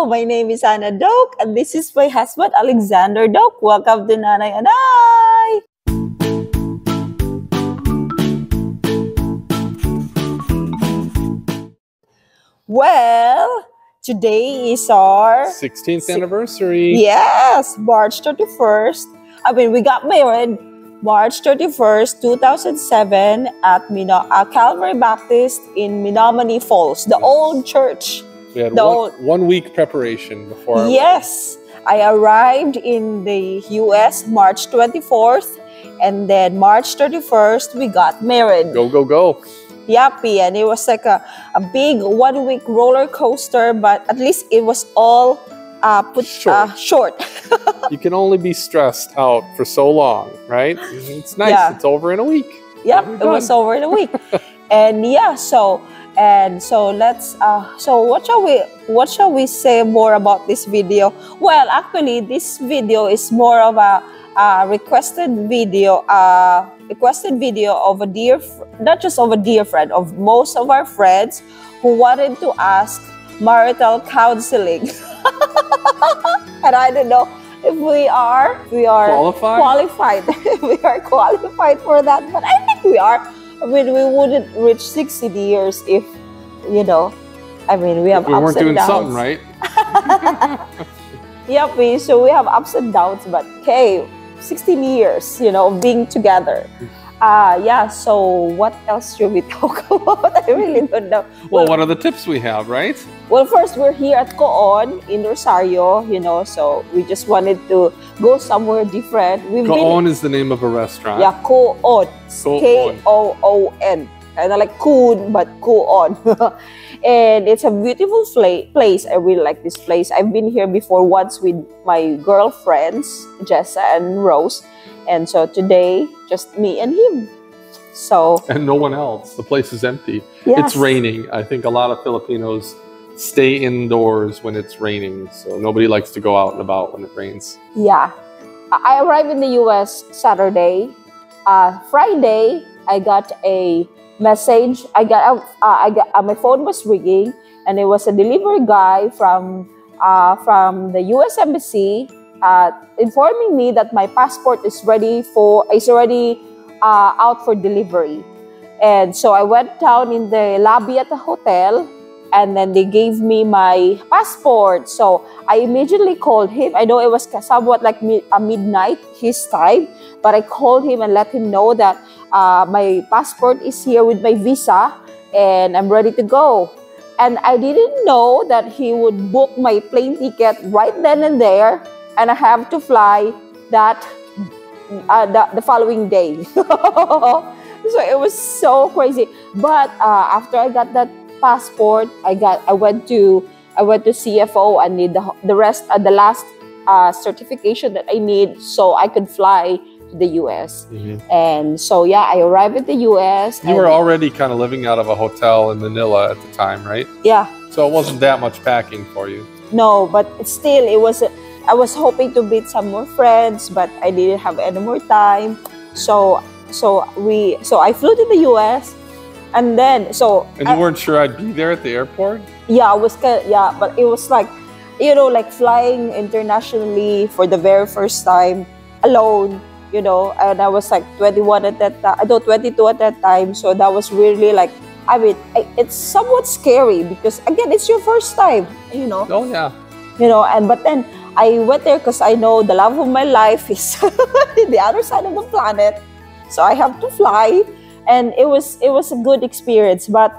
my name is Ana Doak, and this is my husband, Alexander Doak. Welcome to Nanay and I. Well, today is our 16th anniversary. Yes, March 31st. We got married March 31st, 2007 at Calvary Baptist in Menominee Falls, the old church. We had one week preparation before. Yes, I arrived in the US March 24th, and then March 31st, we got married. Go, go, go. Yuppie, and it was like a big 1 week roller coaster, but at least it was all short. You can only be stressed out for so long, right? It's nice. Yeah. It's over in a week. Yep, it was over in a week. And yeah, so what shall we say more about this video? Well, actually, this video is more of a requested video of a not just of a dear friend, of most of our friends who wanted to ask marital counseling. And I don't know if we are qualified. We are qualified for that, but I think we are. We wouldn't reach 60 years if, we have ups and downs. We weren't doing something right. Yep, so we have ups and downs, but okay, 16 years, being together. So what else should we talk about? I really don't know. Well, what are the tips we have, right? Well, first, we're here at Coon in Rosario, so we just wanted to go somewhere different. Coon is the name of a restaurant. Yeah, Coon. K-O-O-N. Kind of like Coon, but Coon. And it's a beautiful place. I really like this place. I've been here before once with my girlfriends, Jessa and Rose. And so today, just me and him. And no one else. The place is empty. Yes. It's raining. I think a lot of Filipinos stay indoors when it's raining. So nobody likes to go out and about when it rains. Yeah. I arrived in the US Saturday. Friday, I got a message. My phone was ringing, and it was a delivery guy from the US Embassy informing me that my passport is already out for delivery. And so I went down in the lobby at the hotel, and then they gave me my passport. So I immediately called him. I know it was somewhat like midnight his time, but I called him and let him know that my passport is here with my visa and I'm ready to go. And I didn't know that he would book my plane ticket right then and there, and I have to fly the following day. So it was so crazy. But after I got that passport, I went to CFO and need the last certification that I need so I could fly to the US. Mm-hmm. And so yeah, I arrived at the US. You were already kind of living out of a hotel in Manila at the time, right? Yeah. So it wasn't that much packing for you. No, but still I was hoping to meet some more friends, but I didn't have any more time. So I flew to the US, and then And you weren't sure I'd be there at the airport? Yeah, but it was like, like flying internationally for the very first time alone, and I was like 21 at that time. I don't 22 at that time, so that was really like, it's somewhat scary because again, it's your first time, Oh yeah. But then I went there because I know the love of my life is the other side of the planet, so I have to fly, and it was a good experience. But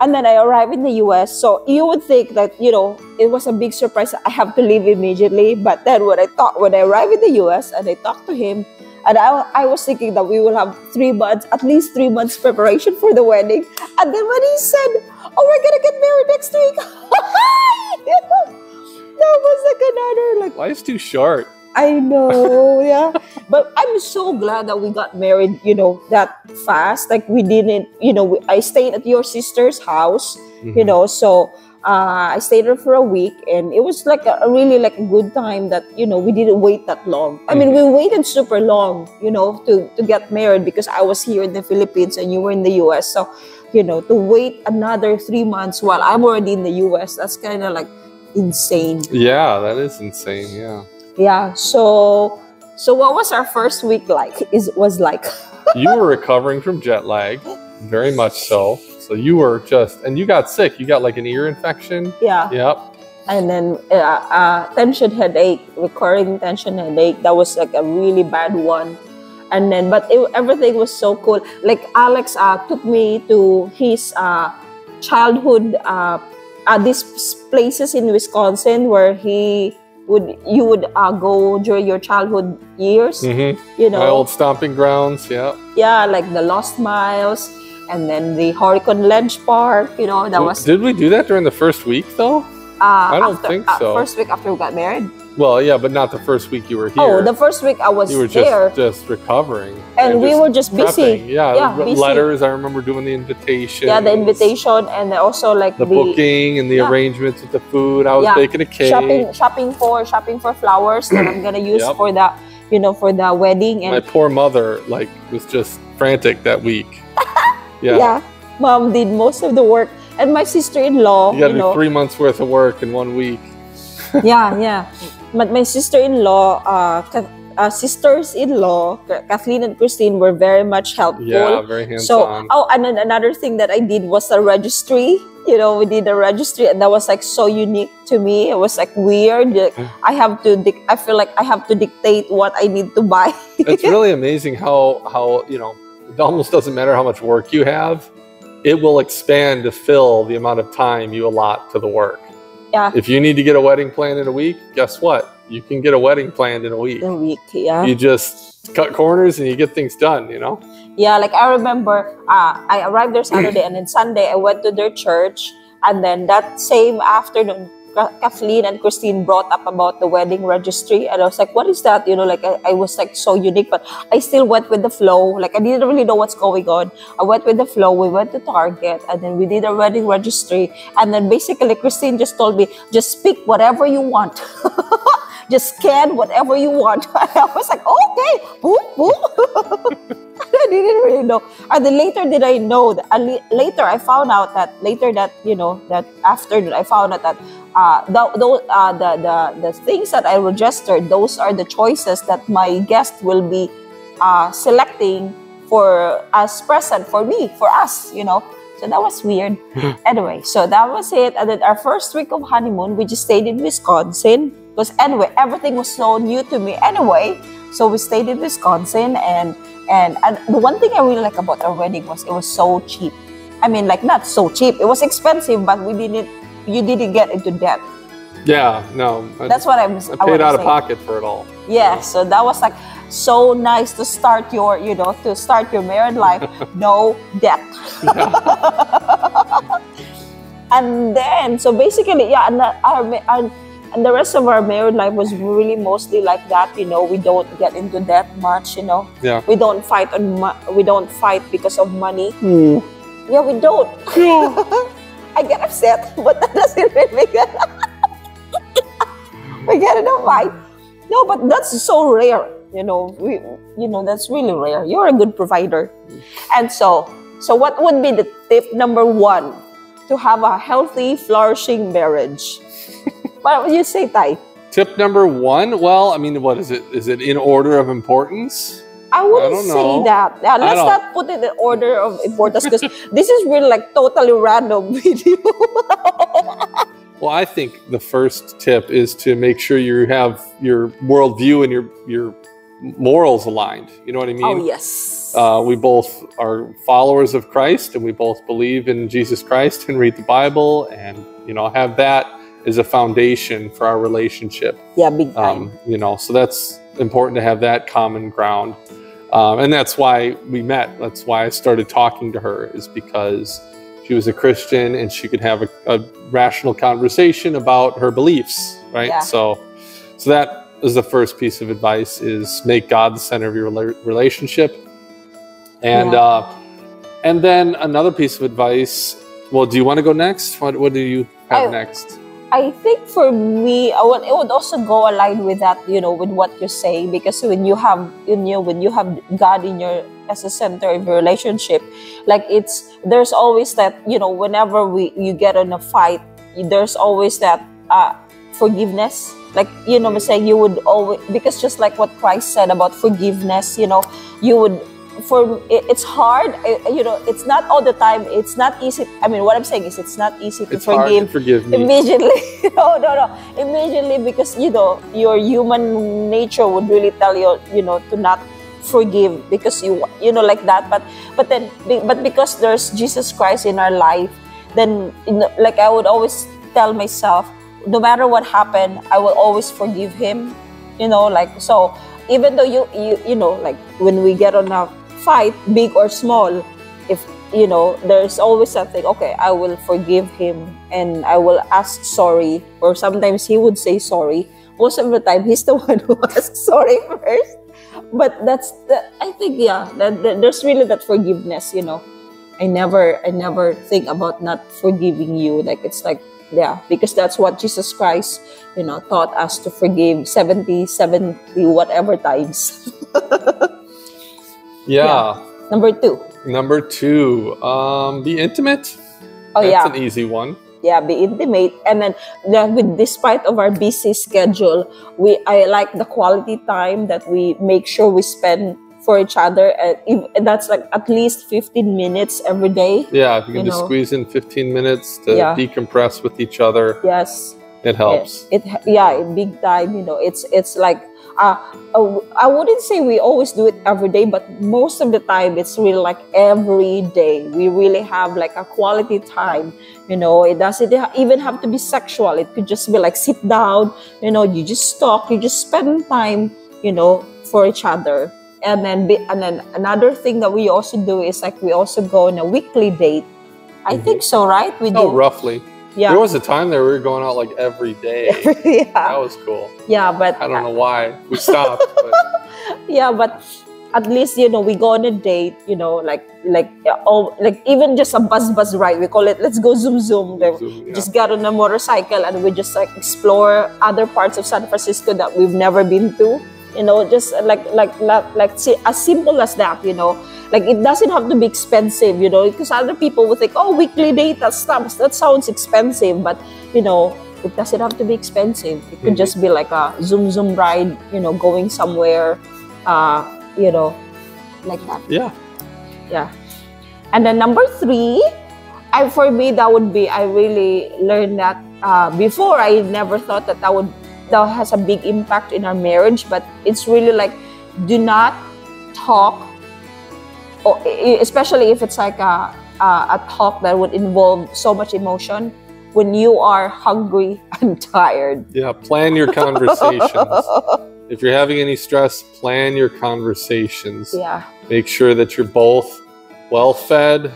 and then I arrived in the US, so you would think that it was a big surprise. I have to leave immediately, but then when I arrived in the US and I talked to him, and I was thinking that we will have at least 3 months preparation for the wedding, and then when he said, "Oh, we're gonna get married next week," that was like another life's too short. I know, yeah. But I'm so glad that we got married, that fast. Like we didn't, I stayed at your sister's house, mm-hmm. So I stayed there for a week, and it was like a really like a good time that, we didn't wait that long. I mean, we waited super long, to get married because I was here in the Philippines and you were in the US. So, to wait another 3 months while I'm already in the US, that's kind of like insane. Yeah, that is insane. Yeah. Yeah. So what was our first week like? Was like. You were recovering from jet lag, very much so. So you were and you got sick. You got like an ear infection. Yeah. Yep. And then tension headache, recurring tension headache. That was like a really bad one. And then, but everything was so cool. Like Alex took me to his childhood, these places in Wisconsin where you would go during your childhood years. Mm-hmm. You know, my old stomping grounds. Yeah. Yeah, like the Lost Miles, and then the Horicon Ledge Park. You know, that was. Did we do that during the first week though? I don't think so. First week after we got married. Well, yeah, but not the first week you were here. Oh, the first week I was you were there. just recovering. And we were just busy. Prepping. Yeah, busy. Letters. I remember doing the invitation. Yeah, the invitation, and also like the booking and the arrangements with the food. I was baking a cake. Shopping for flowers that I'm gonna use for the for the wedding. And my poor mother was just frantic that week. Yeah, Mom did most of the work, and my sister-in-law. You got to do 3 months worth of work in 1 week. Yeah. But my sister-in-law, sisters-in-law, Kathleen and Christine, were very much helpful. Yeah, very hands-on. So, and then another thing that I did was a registry. We did a registry, and that was like so unique to me. It was like weird. I feel like I have to dictate what I need to buy. It's really amazing how it almost doesn't matter how much work you have. It will expand to fill the amount of time you allot to the work. Yeah. If you need to get a wedding planned in a week, guess what? You can get a wedding planned in a week. Yeah. You just cut corners and you get things done, Yeah, like I remember I arrived there Saturday, and then Sunday I went to their church, and then that same afternoon Kathleen and Christine brought up about the wedding registry, and I was like, what is that? I was like so unique, but I still went with the flow. Like I didn't really know what's going on. I went with the flow. We went to Target, and then we did a wedding registry, and then basically Christine just told me, just pick whatever you want. Just scan whatever you want. I was like, okay, boom. I didn't really know. And then later did I know that later I found out that that afternoon I found out that the things that I registered, those are the choices that my guest will be selecting for as present for me, for us, So that was weird. Anyway, so that was it. And then our first week of honeymoon, we just stayed in Wisconsin. Because anyway, everything was so new to me anyway. So we stayed in Wisconsin, and the one thing I really like about our wedding was it was so cheap. I mean, like not so cheap. It was expensive, but you didn't get into debt. Yeah, no. That's what I paid out of pocket for it all. Yeah, so that was like so nice to start your married life, no debt. And then, so basically, yeah, and the rest of our married life was really mostly like that. We don't get into debt much. Yeah. We don't fight because of money. Yeah, we don't. I get upset, but that doesn't really make it. We get in a fight. No, but that's so rare. That's really rare. You're a good provider. And so what would be the tip number 1 to have a healthy, flourishing marriage? What would you say, Ty? Tip number 1? Well, I mean, what is it? Is it in order of importance? I wouldn't say that. Yeah, let's not put it in order of importance, because this is really like totally random video. Well, I think the first tip is to make sure you have your worldview and your morals aligned. You know what I mean? Oh, yes. We both are followers of Christ, and we both believe in Jesus Christ and read the Bible, and have that as a foundation for our relationship. Yeah, big time. So that's important to have that common ground. And that's why we met. That's why I started talking to her, is because she was a Christian and she could have a rational conversation about her beliefs, right? Yeah. So that is the first piece of advice, is make God the center of your relationship. And and then another piece of advice, well, do you want to go next? What do you have next? I think for me, it would also go aligned with that, with what you're saying, because when you have God as a center of your relationship, like there's always that, whenever you get in a fight, there's always that forgiveness. Like, saying you would always, because just like what Christ said about forgiveness, you would, it's hard, it's not all the time, it's not easy. I mean, what I'm saying is it's not easy to It's hard to forgive me. immediately. No, immediately, because, your human nature would really tell you, to not forgive because like that. But because there's Jesus Christ in our life, then, like I would always tell myself, no matter what happened, I will always forgive him. Like, so even though like when we get on a fight, big or small, if there's always something, okay, I will forgive him and I will ask sorry, or sometimes he would say sorry. Most of the time he's the one who asks sorry first. But I think, that there's really that forgiveness. I never think about not forgiving you. Like, it's like, because that's what Jesus Christ, taught us to forgive 70 whatever times. Yeah. Number two, be intimate. Oh, That's an easy one. Yeah, be intimate. And then, with despite of our busy schedule, I like the quality time that we make sure we spend for each other. And that's like at least 15 minutes every day. Yeah, if you can just squeeze in 15 minutes to decompress with each other. Yes. It helps. Big time. It's like, I wouldn't say we always do it every day, but most of the time it's really like every day. We really have like a quality time. It doesn't even have to be sexual. It could just be like sit down, you just talk, you just spend time, for each other. And then another thing that we also do is like we also go on a weekly date. I think so, right? We do. Oh, roughly. Yeah. There was a time there we were going out like every day. That was cool. Yeah, but I don't know why we stopped. But. Yeah, but at least we go on a date. Like even just a bus ride. We call it. Let's go zoom. Just got on a motorcycle and we just like explore other parts of San Francisco that we've never been to. Just like as simple as that. Like, it doesn't have to be expensive, because other people would think, oh, weekly date, that sounds expensive. But, it doesn't have to be expensive. It could just be like a zoom ride, going somewhere, like that. Yeah. Yeah. And then number 3, for me, that would be, I really learned that before. I never thought that has a big impact in our marriage, but it's really like, do not talk, especially if it's like a talk that would involve so much emotion, when you are hungry and tired. Yeah, plan your conversations. If you're having any stress, plan your conversations. Yeah. Make sure that you're both well-fed,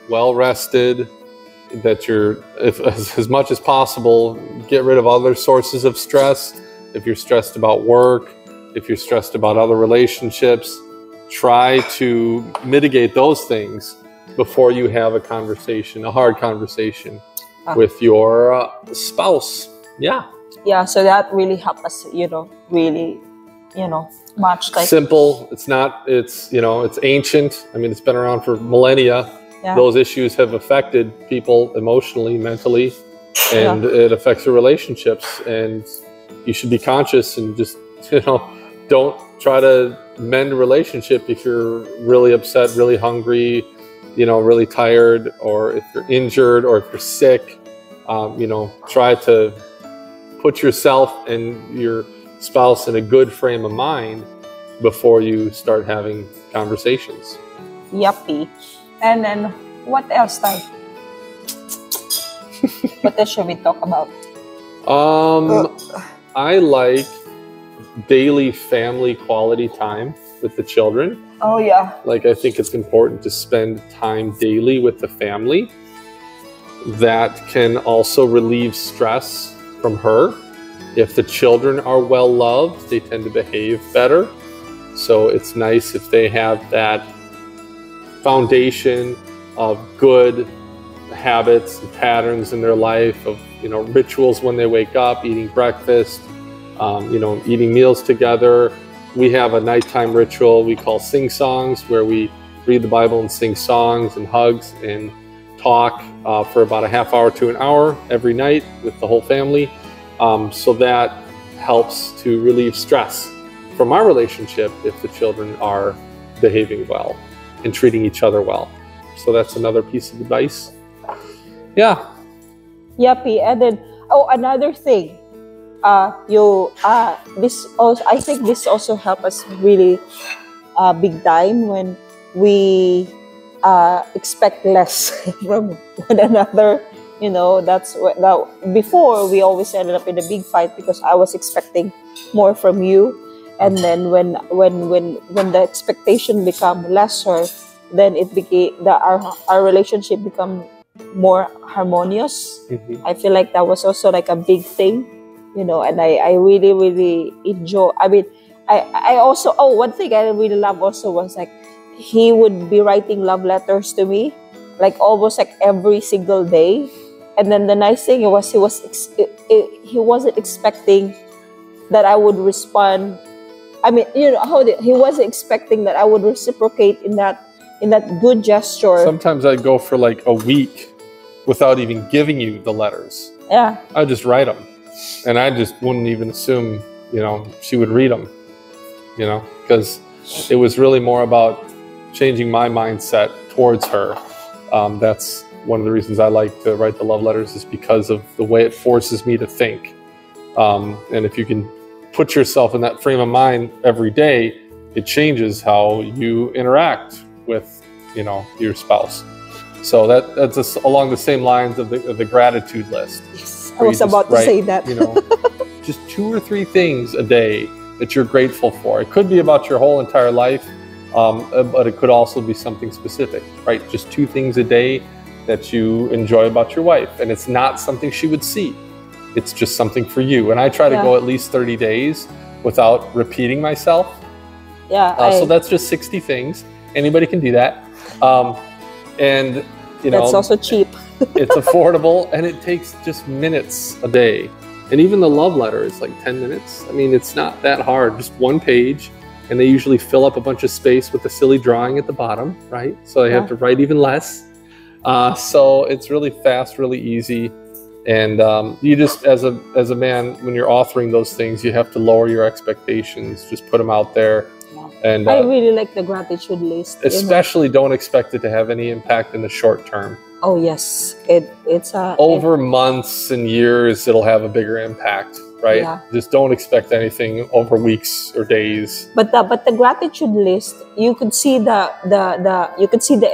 well-rested, that you're, as much as possible, get rid of other sources of stress. If you're stressed about work, if you're stressed about other relationships, try to mitigate those things before you have a hard conversation with your spouse. Yeah. Yeah, so that really helped us, really, much. Like, simple. It's ancient. I mean, it's been around for millennia. Yeah. Those issues have affected people emotionally, mentally, and it affects your relationships. And you should be conscious and just, don't try to mend a relationship if you're really upset, really hungry, really tired, or if you're injured, or if you're sick. Try to put yourself and your spouse in a good frame of mind before you start having conversations. Yuppie. And then what else, Ty? What else should we talk about? I like daily family quality time with the children. Oh, yeah. Like, I think it's important to spend time daily with the family. That can also relieve stress from her. If the children are well loved, they tend to behave better. So it's nice if they have that foundation of good habits and patterns in their life, of rituals when they wake up, eating breakfast, eating meals together. We have a nighttime ritual we call sing songs, where we read the Bible and sing songs and hugs and talk for about a half hour to an hour every night with the whole family. So that helps to relieve stress from our relationship if the children are behaving well and treating each other well. So that's another piece of advice. Yeah. Yuppie. And then, another thing. This also, I think this also helped us really big time when we expect less from one another. You know, that's what now. Before, we always ended up in a big fight because I was expecting more from you, and then when the expectation become lesser, then it became our relationship become more harmonious. I feel like that was also like a big thing, you know, and I really, really enjoy. I mean, I also, one thing I really love also was like, he would be writing love letters to me, like almost like every single day. And then the nice thing was he wasn't expecting that I would respond. I mean, you know, he wasn't expecting that I would reciprocate in that good gesture. Sometimes I'd go for like a week without even giving you the letters. Yeah. I'd just write them. And I just wouldn't even assume, you know, she would read them, you know, because it was really more about changing my mindset towards her. That's one of the reasons I like to write the love letters, is because of the way it forces me to think. And if you can put yourself in that frame of mind every day, it changes how you interact with, you know, your spouse. So that's just along the same lines of the gratitude list. Yes, I was about to say that. You know, just 2 or 3 things a day that you're grateful for. It could be about your whole entire life, but it could also be something specific, right? Just 2 things a day that you enjoy about your wife. And it's not something she would see. It's just something for you. And I try to go at least 30 days without repeating myself. Yeah. So that's just 60 things. Anybody can do that. And, you know, that's also cheap. It's affordable, and it takes just minutes a day. And even the love letter is like 10 minutes. I mean, it's not that hard, just 1 page. And they usually fill up a bunch of space with a silly drawing at the bottom, right? So they have to write even less. So it's really fast, really easy. And you just, as a man, when you're authoring those things, you have to lower your expectations. Just put them out there. And I really like the gratitude list. Especially, don't expect it to have any impact in the short term. Oh yes, it's over months and years. It'll have a bigger impact, right? Yeah. Just don't expect anything over weeks or days. But the gratitude list, you could see the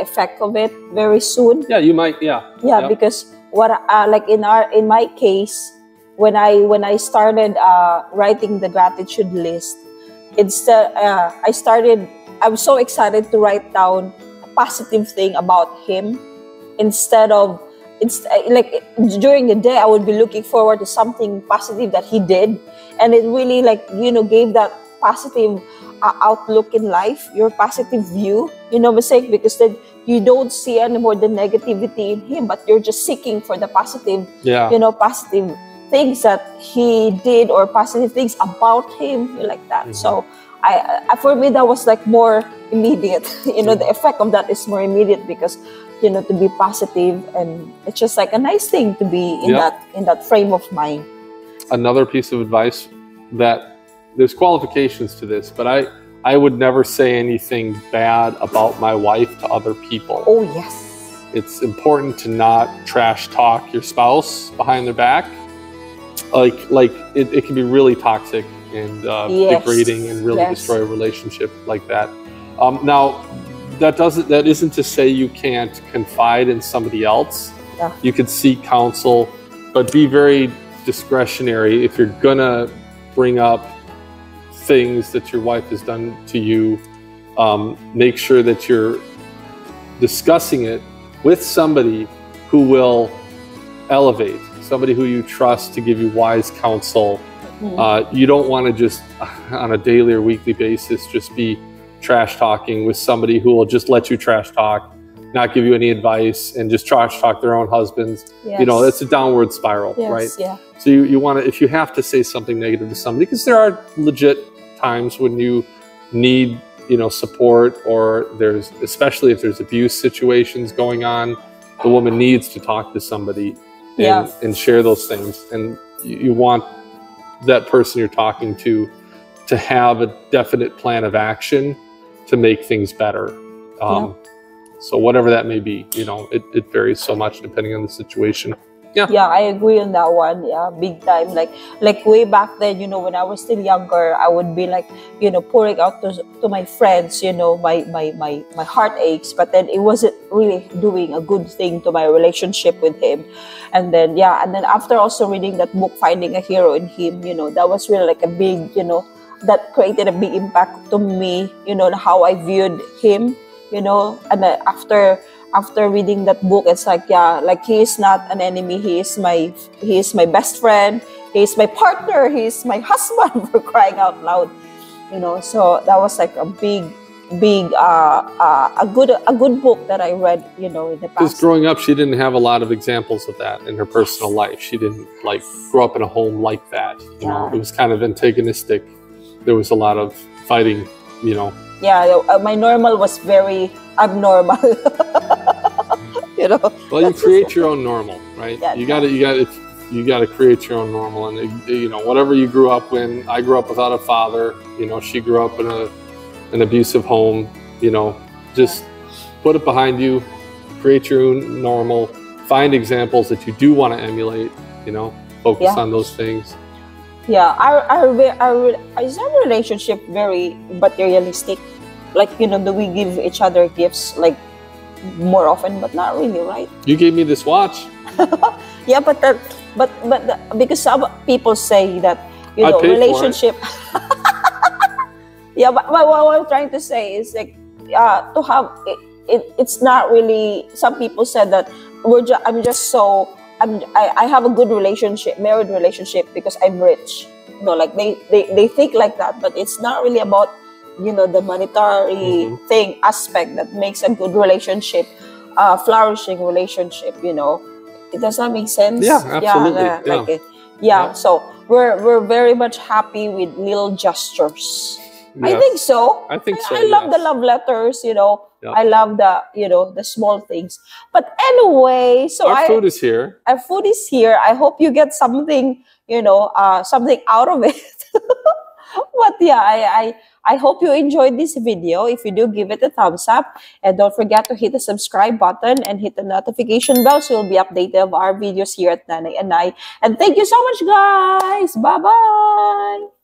effect of it very soon. Yeah, you might. Yeah. Yeah, because what like in my case, when I started writing the gratitude list, instead I was so excited to write down a positive thing about him, instead of like during the day I would be looking forward to something positive that he did, and it really, like, you know, gave that positive outlook in life, your positive view, you know, mistake, because then you don't see anymore the negativity in him, but you're just seeking for the positive, you know, positive things that he did or positive things about him, like that. So I for me that was like more immediate. You know, the effect of that is more immediate because, you know, to be positive, and it's just like a nice thing to be in that frame of mind. Another piece of advice, that there's qualifications to this, but I would never say anything bad about my wife to other people. Oh yes. It's important to not trash talk your spouse behind their back. Like it can be really toxic and degrading, and really destroy a relationship like that. Now, that isn't to say you can't confide in somebody else. Yeah. You could seek counsel, but be very discretionary. If you're gonna bring up things that your wife has done to you, make sure that you're discussing it with somebody who will elevate, somebody who you trust to give you wise counsel. You don't want to just on a daily or weekly basis just be trash talking with somebody who will just let you trash talk, not give you any advice, and just trash talk their own husbands. You know, it's a downward spiral, right? Yeah. So you want to, if you have to say something negative to somebody, because there are legit times when you need, you know, support, or there's, especially if there's abuse situations going on, the woman needs to talk to somebody and share those things. And you want that person you're talking to have a definite plan of action to make things better. So whatever that may be, you know, it varies so much depending on the situation. Yeah, I agree on that one. Yeah, big time. Like way back then, you know, when I was still younger, I would be like, you know, pouring out to my friends, you know, my heartaches. But then it wasn't really doing a good thing to my relationship with him. And then after also reading that book, Finding a Hero in Him, you know, that was really like a big, you know, that created a big impact to me, you know, how I viewed him, you know. And then after reading that book, it's like, yeah, like he is not an enemy. He is my best friend. He is my partner. He is my husband, for crying out loud, you know. So that was like a good book that I read, you know, in the past. Because growing up, she didn't have a lot of examples of that in her personal life. She didn't like grow up in a home like that. You know, it was kind of antagonistic. There was a lot of fighting, you know. Yeah, my normal was very abnormal. You know. Well, you create your own normal, right? Yeah, you got to create your own normal, and you know, whatever you grew up in. I grew up without a father. You know, she grew up in an abusive home. You know, just put it behind you. Create your own normal. Find examples that you do want to emulate. You know, focus on those things. Yeah, is our relationship very materialistic? Like, you know, do we give each other gifts like more often, but not really, right? You gave me this watch. Yeah, but because some people say that, you know, relationship. Yeah, but what I'm trying to say is like, to have it's not really. Some people said that I have a good relationship, married relationship, because I'm rich. You know, like they think like that, but it's not really about, you know, the monetary thing aspect that makes a good relationship, flourishing relationship. You know, does that make sense? Yeah, absolutely. So we're very much happy with little gestures. Yes. I think so. I love the love letters, you know. Yep. I love the, you know, the small things. But anyway, so our food is here. Our food is here. I hope you get something, you know, something out of it. But yeah, I hope you enjoyed this video. If you do, give it a thumbs up. And don't forget to hit the subscribe button and hit the notification bell so you'll be updated of our videos here at Nanay and I. And thank you so much, guys. Bye-bye.